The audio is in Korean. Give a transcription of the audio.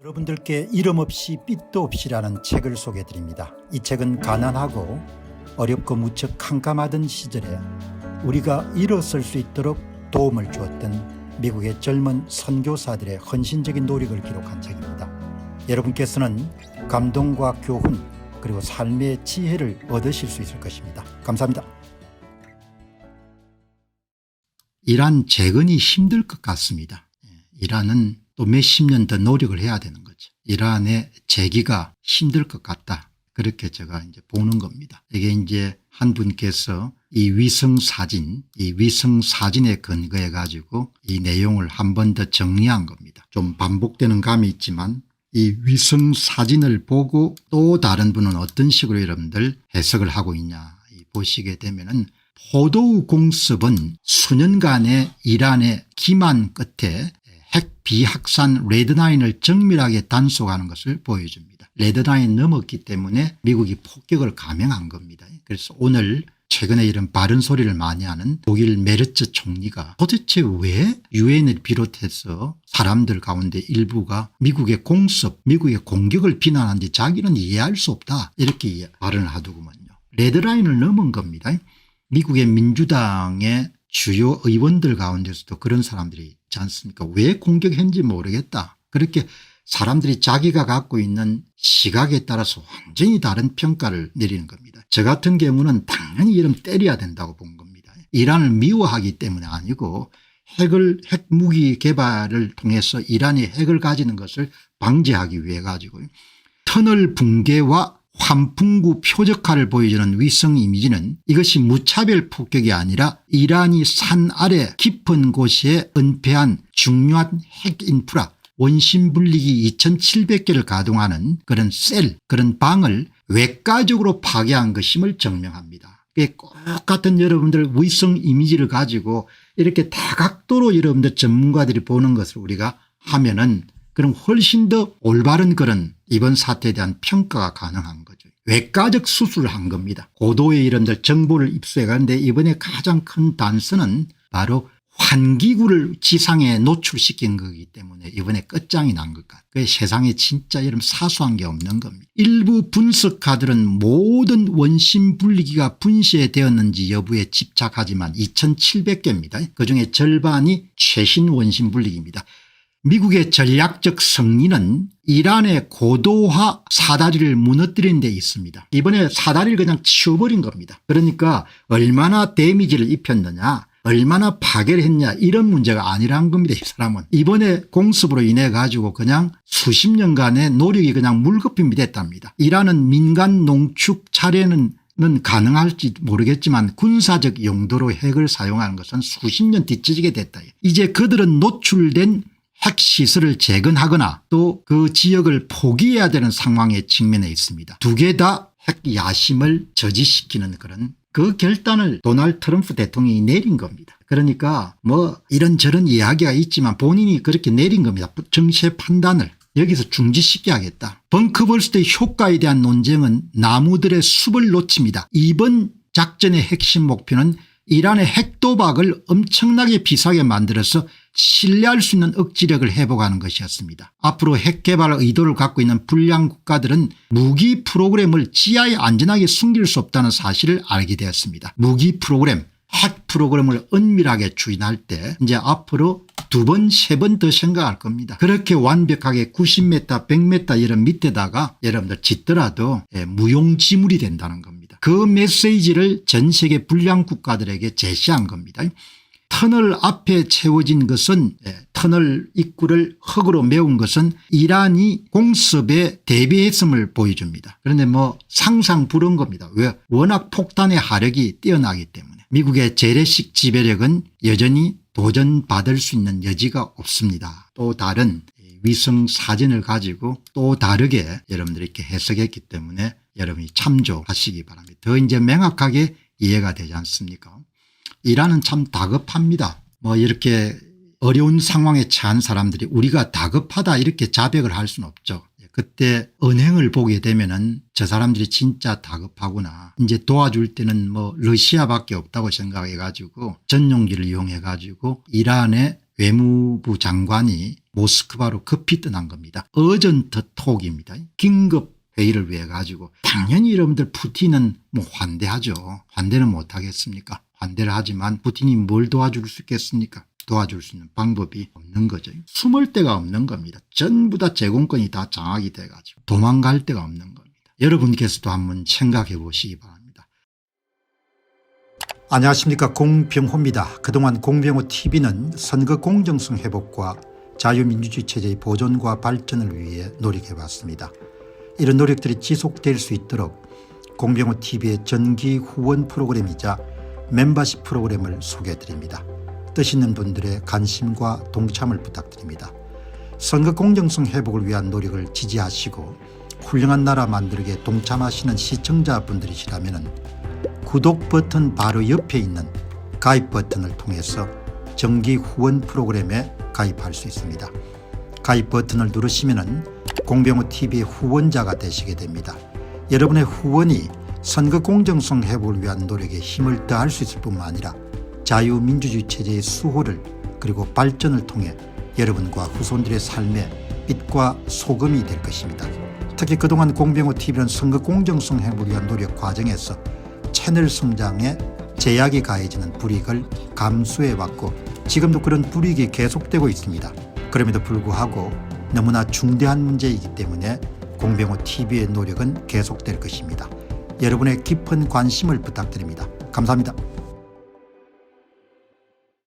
여러분들께 이름 없이 빛도 없이라는 책을 소개해드립니다. 이 책은 가난하고 어렵고 무척 캄캄하던 시절에 우리가 일어설 수 있도록 도움을 주었던 미국의 젊은 선교사들의 헌신적인 노력을 기록한 책입니다. 여러분께서는 감동과 교훈 그리고 삶의 지혜를 얻으실 수 있을 것입니다. 감사합니다. 이란 재건이 힘들 것 같습니다. 이란은 또 몇십 년 더 노력을 해야 되는 거죠. 이란의 재기가 힘들 것 같다. 그렇게 제가 이제 보는 겁니다. 이게 이제 한 분께서 이 위성 사진에 근거해 가지고 이 내용을 한 번 더 정리한 겁니다. 좀 반복되는 감이 있지만 이 위성 사진을 보고 또 다른 분은 어떤 식으로 여러분들 해석을 하고 있냐 보시게 되면은 포도우 공습은 수년간의 이란의 기만 끝에 핵 비확산 레드라인을 정밀하게 단속하는 것을 보여줍니다. 레드라인 넘었기 때문에 미국이 폭격을 감행한 겁니다. 그래서 오늘 최근에 이런 바른 소리를 많이 하는 독일 메르츠 총리가 도대체 왜 유엔을 비롯해서 사람들 가운데 일부가 미국의 공습, 미국의 공격을 비난하는데 자기는 이해할 수 없다 이렇게 발언을 하더구먼요. 레드라인을 넘은 겁니다. 미국의 민주당의 주요 의원들 가운데서도 그런 사람들이 있지 않습니까? 왜 공격했는지 모르겠다. 그렇게 사람들이 자기가 갖고 있는 시각에 따라서 완전히 다른 평가를 내리는 겁니다. 저 같은 경우는 당연히 이름 때려야 된다고 본 겁니다. 이란을 미워하기 때문에 아니고 핵 무기 개발을 통해서 이란이 핵을 가지는 것을 방지하기 위해 가지고 터널 붕괴와 환풍구 표적화를 보여주는 위성 이미지는 이것이 무차별 폭격이 아니라 이란이 산 아래 깊은 곳에 은폐한 중요한 핵 인프라 원심 분리기 2700개를 가동하는 그런 그런 방을 외과적으로 파괴한 것임을 증명합니다. 똑같은 여러분들 위성 이미지를 가지고 이렇게 다각도로 여러분들 전문가들이 보는 것을 우리가 하면은 그럼 훨씬 더 올바른 그런 이번 사태에 대한 평가가 가능한 거죠. 외과적 수술을 한 겁니다. 고도의 이런들 정보를 입수해 가는데 이번에 가장 큰 단서는 바로 환기구를 지상에 노출시킨 거기 때문에 이번에 끝장이 난 것 같아요. 그 세상에 진짜 이런 사소한 게 없는 겁니다. 일부 분석가들은 모든 원심 분리기가 분쇄되었는지 여부에 집착하지만 2700개입니다. 그중에 절반이 최신 원심 분리기입니다. 미국의 전략적 승리는 이란의 고도화 사다리를 무너뜨리는 데 있습니다. 이번에 사다리를 그냥 치워버린 겁니다. 그러니까 얼마나 데미지를 입혔느냐 얼마나 파괴를 했냐 이런 문제가 아니라는 겁니다. 이 사람은 이번에 공습으로 인해 가지고 그냥 수십 년간의 노력이 그냥 물거품이 됐답니다. 이란은 민간 농축 차례는 가능할지 모르겠지만 군사적 용도로 핵을 사용하는 것은 수십 년 뒤처지게 됐다. 이제 그들은 노출된 핵시설을 재건하거나 또 그 지역을 포기해야 되는 상황에 직면해 있습니다. 두 개 다 핵 야심을 저지시키는 그런 그 결단을 도널드 트럼프 대통령이 내린 겁니다. 그러니까 뭐 이런저런 이야기가 있지만 본인이 그렇게 내린 겁니다. 정치의 판단을 여기서 중지시켜야 하겠다. 벙커버스트의 효과에 대한 논쟁은 나무들의 숲을 놓칩니다. 이번 작전의 핵심 목표는 이란의 핵도박을 엄청나게 비싸게 만들어서 신뢰할 수 있는 억지력을 회복하는 것이었습니다. 앞으로 핵 개발 의도를 갖고 있는 불량 국가들은 무기 프로그램을 지하에 안전하게 숨길 수 없다는 사실을 알게 되었습니다. 무기 프로그램, 핵 프로그램을 은밀하게 추진할 때 이제 앞으로 두 번, 세 번 더 생각할 겁니다. 그렇게 완벽하게 90m, 100m 이런 밑에다가 여러분들 짓더라도 무용지물이 된다는 겁니다. 그 메시지를 전 세계 불량 국가들에게 제시한 겁니다. 터널 앞에 채워진 것은 터널 입구를 흙으로 메운 것은 이란이 공습에 대비했음을 보여줍니다. 그런데 뭐 상상 불허한 겁니다. 왜? 워낙 폭탄의 화력이 뛰어나기 때문에. 미국의 재래식 지배력은 여전히 도전받을 수 있는 여지가 없습니다. 또 다른 위성 사진을 가지고 또 다르게 여러분들이 이렇게 해석했기 때문에 여러분이 참조하시기 바랍니다. 더 이제 명확하게 이해가 되지 않습니까? 이란은 참 다급합니다. 뭐 이렇게 어려운 상황에 처한 사람들이 우리가 다급하다 이렇게 자백을 할 수는 없죠. 그때 언행을 보게 되면은 저 사람들이 진짜 다급하구나. 이제 도와줄 때는 뭐 러시아밖에 없다고 생각해 가지고 전용기를 이용해 가지고 이란의 외무부 장관이 모스크바로 급히 떠난 겁니다. 어전트 톡입니다. 긴급 회의를 위해 가지고 당연히 여러분들 푸틴은 뭐 환대하죠. 환대는 못하겠습니까? 환대를 하지만 푸틴이 뭘 도와줄 수 있겠습니까? 도와줄 수 있는 방법이 없는 거죠. 숨을 데가 없는 겁니다. 전부 다 제공권이 다 장악이 돼가지고 도망갈 데가 없는 겁니다. 여러분께서도 한번 생각해 보시기 바랍니다. 안녕하십니까, 공병호입니다. 그동안 공병호TV는 선거 공정성 회복과 자유민주주의 체제의 보존과 발전을 위해 노력해왔습니다. 이런 노력들이 지속될 수 있도록 공병호TV의 정기 후원 프로그램이자 멤버십 프로그램을 소개해드립니다. 뜻 있는 분들의 관심과 동참을 부탁드립니다. 선거 공정성 회복을 위한 노력을 지지하시고 훌륭한 나라 만들기에 동참하시는 시청자분들이시라면 구독 버튼 바로 옆에 있는 가입 버튼을 통해서 정기 후원 프로그램에 가입할 수 있습니다. 가입 버튼을 누르시면 공병호TV의 후원자가 되시게 됩니다. 여러분의 후원이 선거 공정성 회복을 위한 노력에 힘을 더할 수 있을 뿐만 아니라 자유민주주의 체제의 수호를 그리고 발전을 통해 여러분과 후손들의 삶에 빛과 소금이 될 것입니다. 특히 그동안 공병호TV는 선거 공정성 회복을 위한 노력 과정에서 채널 성장에 제약이 가해지는 불이익을 감수해왔고 지금도 그런 불이익이 계속되고 있습니다. 그럼에도 불구하고 너무나 중대한 문제이기 때문에 공병호TV의 노력은 계속될 것입니다. 여러분의 깊은 관심을 부탁드립니다. 감사합니다.